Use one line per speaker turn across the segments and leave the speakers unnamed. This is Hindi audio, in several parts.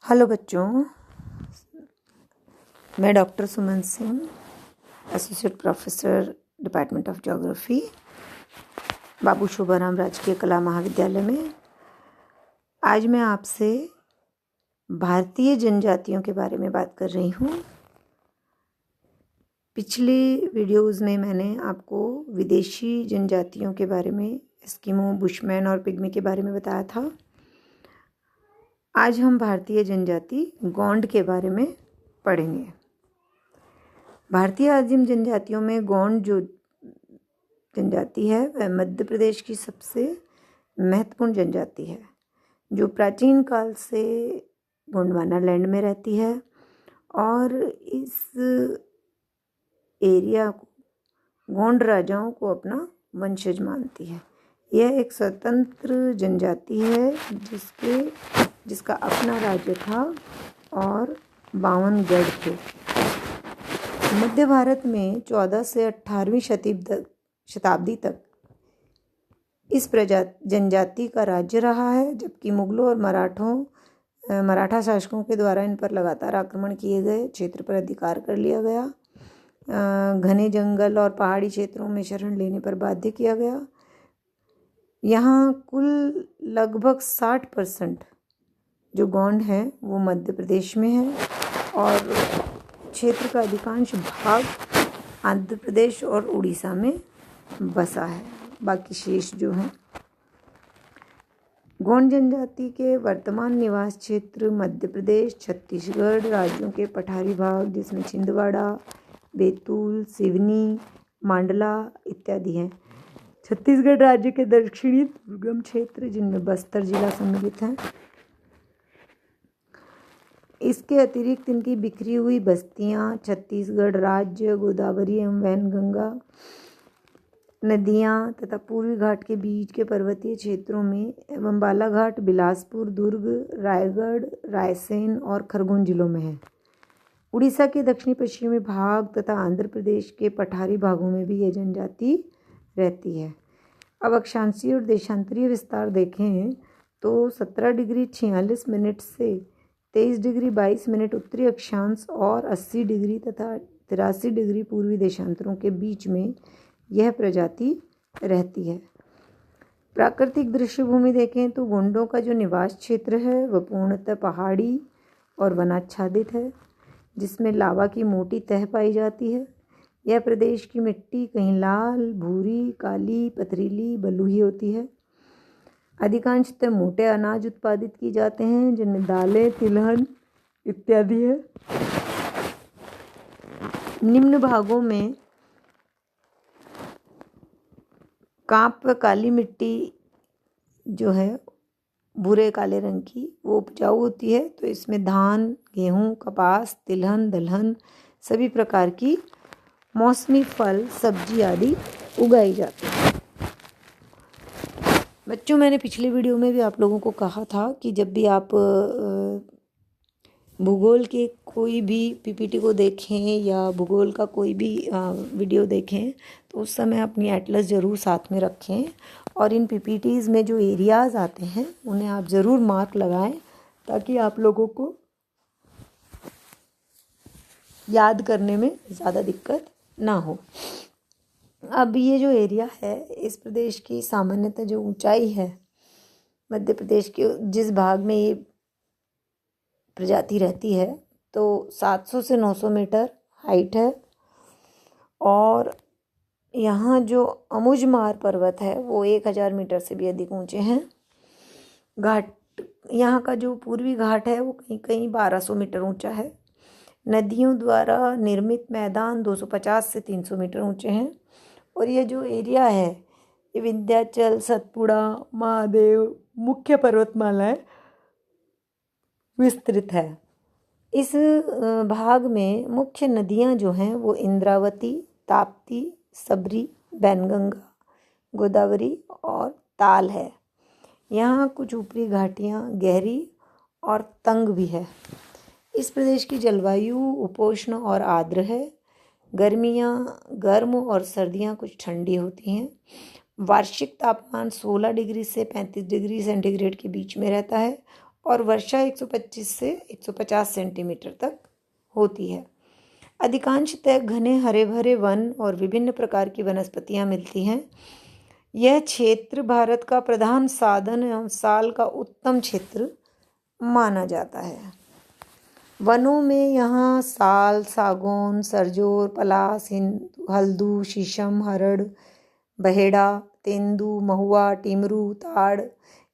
हेलो बच्चों, मैं doctor Suman Singh, associate professor department of geography, Babu Shobharam राजकीय कला महाविद्यालय में। आज मैं आपसे भारतीय जनजातियों के बारे में बात कर रही हूँ। पिछली वीडियोज़ में मैंने आपको विदेशी जनजातियों के बारे में, एस्किमो, बुशमैन और पिग्मी के बारे में बताया था। आज हम भारतीय जनजाति गोंड के बारे में पढ़ेंगे। भारतीय आदिम जनजातियों में गोंड जो जनजाति है वह मध्य प्रदेश की सबसे महत्वपूर्ण जनजाति है, जो प्राचीन काल से गोंडवाना लैंड में रहती है और इस एरिया को गोंड राजाओं को अपना वंशज मानती है। यह एक स्वतंत्र जनजाति है जिसका अपना राज्य था और 52 गढ़ थे। मध्य भारत में 14 से 18वीं शताब्दी तक इस जनजाति का राज्य रहा है, जबकि मुगलों और मराठा शासकों के द्वारा इन पर लगातार आक्रमण किए गए, क्षेत्र पर अधिकार कर लिया गया, घने जंगल और पहाड़ी क्षेत्रों में शरण लेने पर बाध्य किया गया। यहाँ कुल लगभग 60% जो गोंड है वो मध्य प्रदेश में है और क्षेत्र का अधिकांश भाग आंध्र प्रदेश और उड़ीसा में बसा है। बाकी शेष जो हैं गोंड जनजाति के वर्तमान निवास क्षेत्र मध्य प्रदेश, छत्तीसगढ़ राज्यों के पठारी भाग जिसमें छिंदवाड़ा, बैतूल, सिवनी, मांडला इत्यादि हैं। छत्तीसगढ़ राज्य के दक्षिणी दुर्गम क्षेत्र जिनमें बस्तर जिला सम्मिलित है। इसके अतिरिक्त इनकी बिखरी हुई बस्तियां छत्तीसगढ़ राज्य, गोदावरी एवं वैनगंगा नदियां तथा पूर्वी घाट के बीच के पर्वतीय क्षेत्रों में एवं बालाघाट, बिलासपुर, दुर्ग, रायगढ़, रायसेन और खरगोन जिलों में है। उड़ीसा के दक्षिणी पश्चिमी भाग तथा आंध्र प्रदेश के पठारी भागों में भी यह जनजाति रहती है। अब अक्षांशीय और देशांतरीय विस्तार देखें तो 17 डिग्री 46 मिनट से 23 डिग्री 22 मिनट उत्तरी अक्षांश और 80 डिग्री तथा 83 डिग्री पूर्वी देशांतरों के बीच में यह प्रजाति रहती है। प्राकृतिक दृश्यभूमि देखें तो गोंडों का जो निवास क्षेत्र है वह पूर्णतः पहाड़ी और वनाच्छादित है, जिसमें लावा की मोटी तह पाई जाती है। यह प्रदेश की मिट्टी कहीं लाल, भूरी, काली, पथरीली, बलुई होती है। अधिकांशतः मोटे अनाज उत्पादित किए जाते हैं, जिनमें दालें, तिलहन इत्यादि है। निम्न भागों में कांप व काली मिट्टी जो है भूरे काले रंग की वो उपजाऊ होती है, तो इसमें धान, गेहूं, कपास, तिलहन, दलहन सभी प्रकार की मौसमी फल, सब्जी आदि उगाई जाती है। बच्चों, मैंने पिछली वीडियो में भी आप लोगों को कहा था कि जब भी आप भूगोल के कोई भी पीपीटी को देखें या भूगोल का कोई भी वीडियो देखें तो उस समय अपनी एटलस ज़रूर साथ में रखें और इन पीपीटीज़ में जो एरियाज़ आते हैं उन्हें आप ज़रूर मार्क लगाएं ताकि आप लोगों को याद करने में ज़्यादा दिक्कत ना हो। अब ये जो एरिया है, इस प्रदेश की सामान्यतः जो ऊंचाई है, मध्य प्रदेश के जिस भाग में ये प्रजाति रहती है तो 700 से 900 मीटर हाइट है और यहाँ जो अमुजमार पर्वत है वो 1000 मीटर से भी अधिक ऊंचे हैं। घाट, यहाँ का जो पूर्वी घाट है वो कहीं कहीं 1200 मीटर ऊंचा है। नदियों द्वारा निर्मित मैदान 250 से 300 मीटर ऊंचे हैं और ये जो एरिया है ये विंध्याचल, सतपुड़ा, महादेव मुख्य पर्वतमालाएं विस्तृत है। इस भाग में मुख्य नदियां जो हैं वो इंद्रावती, ताप्ती, सबरी, वैनगंगा, गोदावरी और ताल है। यहाँ कुछ ऊपरी घाटियाँ गहरी और तंग भी है। इस प्रदेश की जलवायु उपोष्ण और आर्द्र है। गर्मियाँ गर्म और सर्दियाँ कुछ ठंडी होती हैं। वार्षिक तापमान 16 डिग्री से 35 डिग्री सेंटीग्रेड के बीच में रहता है और वर्षा 125 से 150 सेंटीमीटर तक होती है। अधिकांशतः घने हरे भरे वन और विभिन्न प्रकार की वनस्पतियां मिलती हैं। यह क्षेत्र भारत का प्रधान साधन एवं साल का उत्तम क्षेत्र माना जाता है। वनों में यहाँ साल, सागौन, सरजोर, पलास, हल्दू, शीशम, हरड़, बहेड़ा, तेंदू, महुआ, टीमरू, ताड़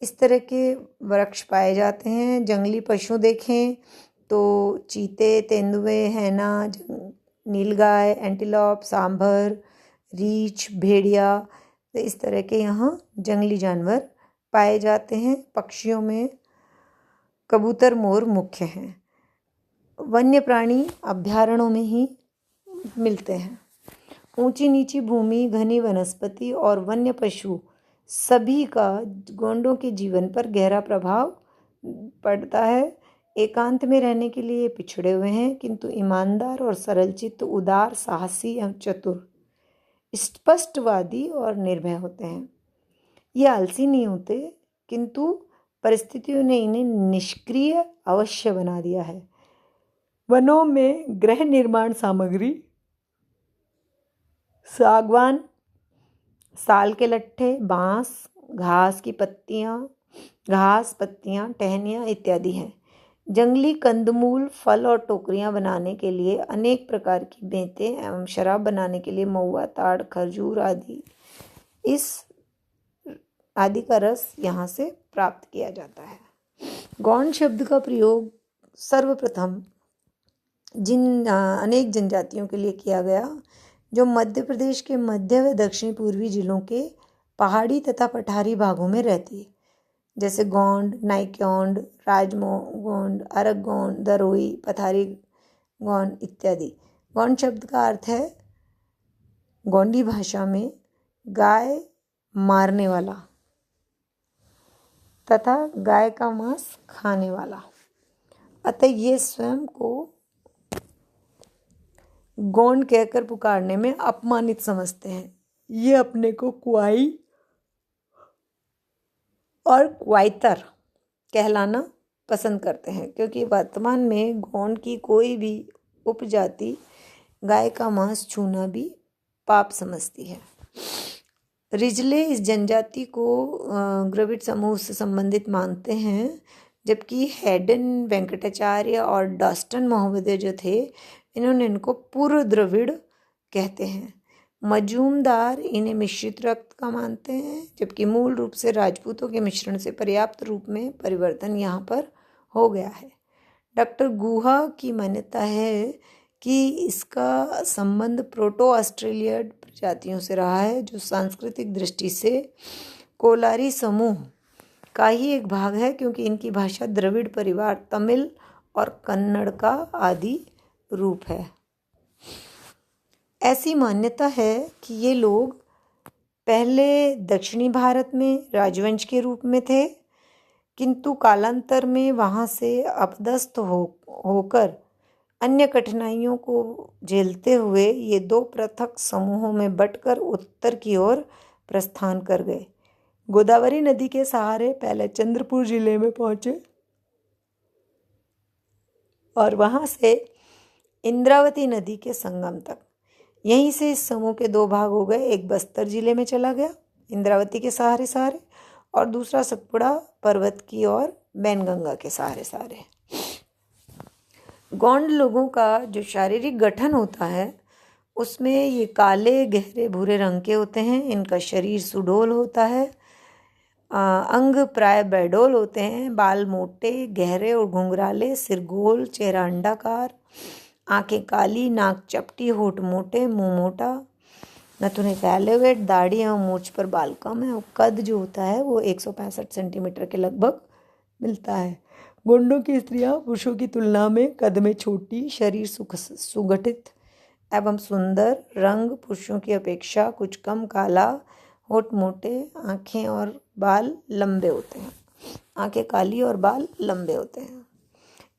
इस तरह के वृक्ष पाए जाते हैं। जंगली पशु देखें तो चीते, तेंदुए, हैना, नीलगाय, एंटीलोप, सांभर, रीछ, भेड़िया, तो इस तरह के यहाँ जंगली जानवर पाए जाते हैं। पक्षियों में कबूतर, मोर मुख्य हैं। वन्य प्राणी अभयारण्यों में ही मिलते हैं। ऊंची नीची भूमि, घनी वनस्पति और वन्य पशु सभी का गोंडों के जीवन पर गहरा प्रभाव पड़ता है। एकांत में रहने के लिए पिछड़े हुए हैं, किंतु ईमानदार और सरलचित्त, उदार, साहसी एवं चतुर, स्पष्टवादी और निर्भय होते हैं। ये आलसी नहीं होते, किंतु परिस्थितियों ने इन्हें निष्क्रिय अवश्य बना दिया है। वनों में गृह निर्माण सामग्री, सागवान, साल के लट्ठे, बांस, घास, पत्तियां, टहनियाँ इत्यादि हैं। जंगली कंदमूल, फल और टोकरियां बनाने के लिए अनेक प्रकार की बेंतें एवं शराब बनाने के लिए महुआ, ताड़, खजूर आदि का रस यहाँ से प्राप्त किया जाता है। गौंड शब्द का प्रयोग सर्वप्रथम अनेक जनजातियों के लिए किया गया जो मध्य प्रदेश के मध्य व दक्षिण पूर्वी जिलों के पहाड़ी तथा पठारी भागों में रहती है, जैसे गोंड, नाइक्योंड, राजगोंड, अरग गोंड, दरोई, पठारी गोंड इत्यादि। गोंड शब्द का अर्थ है गोंडी भाषा में गाय मारने वाला तथा गाय का मांस खाने वाला। अतः ये स्वयं को गोंड कहकर पुकारने में अपमानित समझते हैं। ये अपने को क्वाई और क्वाइतर कहलाना पसंद करते हैं, क्योंकि वर्तमान में गोंड की कोई भी उपजाति गाय का मांस छूना भी पाप समझती है। रिजले इस जनजाति को द्रविड़ समूह से संबंधित मानते हैं, जबकि हैडन, वेंकटाचार्य और डॉस्टन महोदय जो थे, इन्होंने इनको पूर्व द्रविड़ कहते हैं। मजूमदार इन्हें मिश्रित रक्त का मानते हैं, जबकि मूल रूप से राजपूतों के मिश्रण से पर्याप्त रूप में परिवर्तन यहाँ पर हो गया है। डॉक्टर गुहा की मान्यता है कि इसका संबंध प्रोटो ऑस्ट्रेलियड प्रजातियों से रहा है, जो सांस्कृतिक दृष्टि से कोलारी समूह का ही एक भाग है, क्योंकि इनकी भाषा द्रविड़ परिवार तमिल और कन्नड़ का आदि रूप है। ऐसी मान्यता है कि ये लोग पहले दक्षिणी भारत में राजवंश के रूप में थे, किंतु कालांतर में वहाँ से अपदस्थ होकर अन्य कठिनाइयों को झेलते हुए ये दो पृथक समूहों में बंटकर उत्तर की ओर प्रस्थान कर गए। गोदावरी नदी के सहारे पहले चंद्रपुर जिले में पहुँचे और वहाँ से इंद्रावती नदी के संगम तक। यहीं से इस समूह के दो भाग हो गए, एक बस्तर जिले में चला गया इंद्रावती के सहारे सहारे, और दूसरा सतपुड़ा पर्वत की ओर बैनगंगा के सहारे सहारे। गोंड लोगों का जो शारीरिक गठन होता है उसमें ये काले गहरे भूरे रंग के होते हैं। इनका शरीर सुडौल होता है, अंग प्राय बेडौल होते हैं, बाल मोटे गहरे और घुंघराले, सिर गोल, चेहरा अंडाकार, आंखें काली, नाक चपटी, होठ मोटे, मुंह मोटा, नथुने फैले हुए, दाढ़ी एवं मूंछ पर बाल कम है, और कद जो होता है वो 165 सेंटीमीटर के लगभग मिलता है। गोंडों की स्त्रियां पुरुषों की तुलना में कद में छोटी, शरीर सुगठित एवं सुंदर, रंग पुरुषों की अपेक्षा कुछ कम काला, होठ मोटे, आंखें और बाल लंबे होते हैं। आंखें काली और बाल लंबे होते हैं।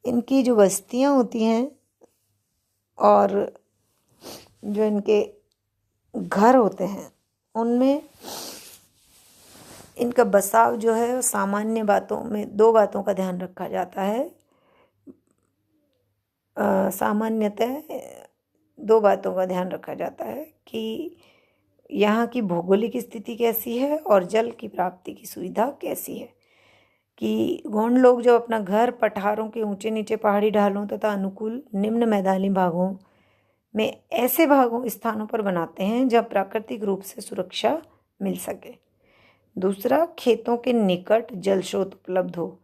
इनकी जो बस्तियां होती हैं और जो इनके घर होते हैं उनमें इनका बसाव जो है वो सामान्य बातों में 2 बातों का ध्यान रखा जाता है। सामान्यतः 2 बातों का ध्यान रखा जाता है कि यहाँ की भौगोलिक स्थिति कैसी है और जल की प्राप्ति की सुविधा कैसी है। कि गोंड लोग जब अपना घर पठारों के ऊंचे नीचे पहाड़ी ढालों तथा अनुकूल निम्न मैदानी भागों में ऐसे स्थानों पर बनाते हैं जब प्राकृतिक रूप से सुरक्षा मिल सके। दूसरा, खेतों के निकट जल स्रोत उपलब्ध हो।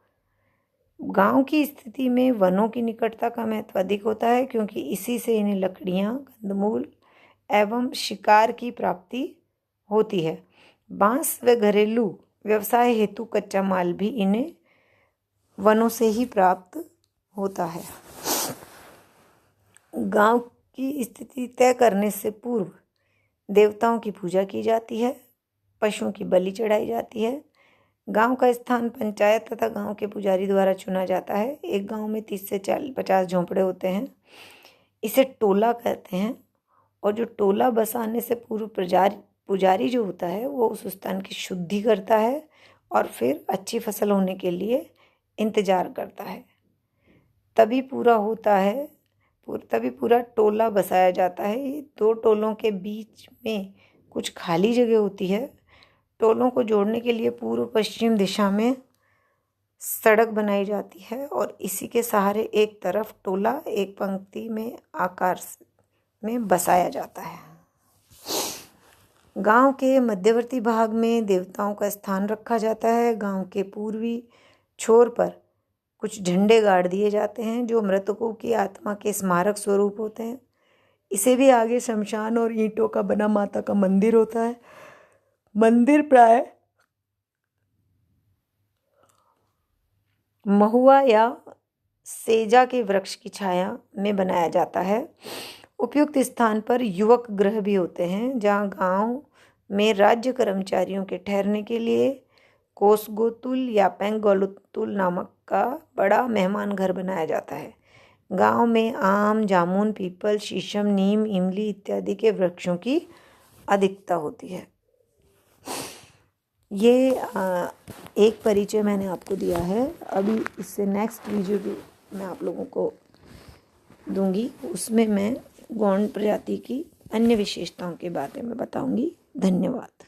गांव की स्थिति में वनों की निकटता का महत्व अधिक होता है क्योंकि इसी से इन्हें लकड़ियां, कंदमूल एवं शिकार की प्राप्ति होती है। बांस व घरेलू व्यवसाय हेतु कच्चा माल भी इन्हें वनों से ही प्राप्त होता है। गांव की स्थिति तय करने से पूर्व देवताओं की पूजा की जाती है, पशुओं की बलि चढ़ाई जाती है। गांव का स्थान पंचायत तथा गांव के पुजारी द्वारा चुना जाता है। एक गांव में 30 से 50 झोंपड़े होते हैं। इसे टोला कहते हैं और जो टोला बसाने से पूर्व पुजारी जो होता है वो उस स्थान की शुद्धि करता है और फिर अच्छी फसल होने के लिए इंतजार करता है। तभी पूरा टोला बसाया जाता है। ये 2 टोलों के बीच में कुछ खाली जगह होती है। टोलों को जोड़ने के लिए पूर्व पश्चिम दिशा में सड़क बनाई जाती है और इसी के सहारे एक तरफ टोला एक पंक्ति में आकार में बसाया जाता है। गांव के मध्यवर्ती भाग में देवताओं का स्थान रखा जाता है। गांव के पूर्वी छोर पर कुछ झंडे गाड़ दिए जाते हैं जो मृतकों की आत्मा के स्मारक स्वरूप होते हैं। इसे भी आगे शमशान और ईंटों का बना माता का मंदिर होता है। मंदिर प्राय महुआ या सेजा के वृक्ष की छाया में बनाया जाता है। उपयुक्त स्थान पर युवक गृह भी होते हैं जहाँ गांव में राज्य कर्मचारियों के ठहरने के लिए कोसगोतुल या पेंगोलुतुल नामक का बड़ा मेहमान घर बनाया जाता है। गांव में आम, जामुन, पीपल, शीशम, नीम, इमली इत्यादि के वृक्षों की अधिकता होती है। ये एक परिचय मैंने आपको दिया है। अभी इससे नेक्स्ट वीडियो भी मैं आप लोगों को दूंगी, उसमें मैं गोंड प्रजाति की अन्य विशेषताओं के बारे में बताऊंगी। धन्यवाद।